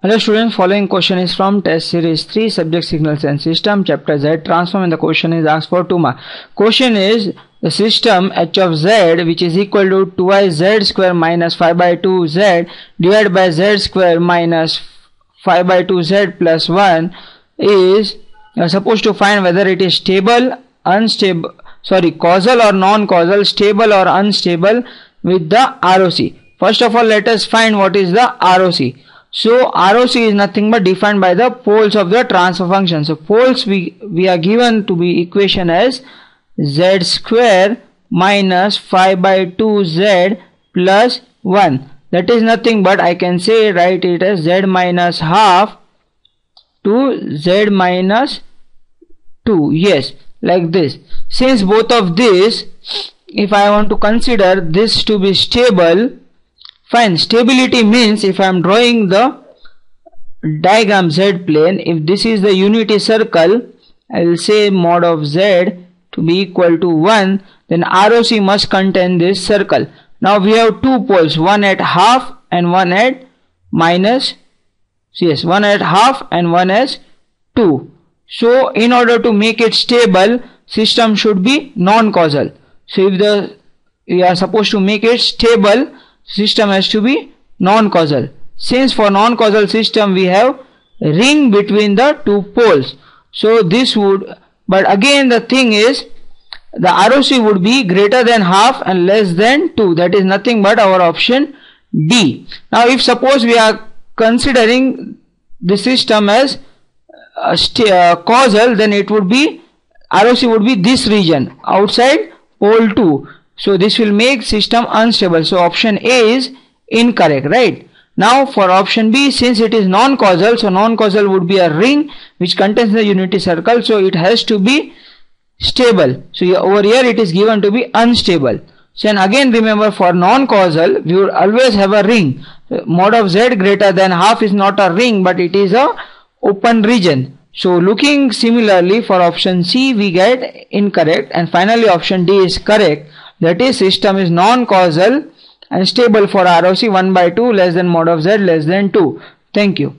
Hello students, following question is from test series 3 subject signals and system chapter Z transform, and the question is asked for 2 marks. Question is the system h of z which is equal to 2iz square minus 5 by 2z divided by z square minus 5 by 2z plus 1 is supposed to find whether it is stable, unstable, causal or non-causal, stable or unstable with the ROC. First of all, let us find what is the ROC. So ROC is nothing but defined by the poles of the transfer function. So poles we are given to be equation as z square minus 5 by 2z plus 1. That is nothing but I can say write it as z minus half to z minus 2. Yes, like this. Since both of this, if I want to consider this to be stable, fine. Stability means if I am drawing the diagram z plane, if this is the unity circle, I will say mod of z to be equal to 1, then ROC must contain this circle. Now we have two poles, one at half and one at minus, yes, one at half and one as 2. So in order to make it stable, system should be non-causal. So if we are supposed to make it stable, system has to be non-causal. Since for non-causal system we have ring between the two poles, so this would, but again the thing is the ROC would be greater than half and less than 2. That is nothing but our option D. Now if suppose we are considering the system as causal, then it would be ROC would be this region outside pole 2. So this will make system unstable. So option A is incorrect, right? Now for option B, since it is non-causal, so non-causal would be a ring which contains the unity circle, so it has to be stable. So over here it is given to be unstable. So and again remember, for non-causal we would always have a ring. Mod of z greater than half is not a ring, but it is a open region. So looking similarly for option C, we get incorrect, and finally option D is correct. That is, system is non-causal and stable for ROC 1 by 2 less than mod of z less than 2. Thank you.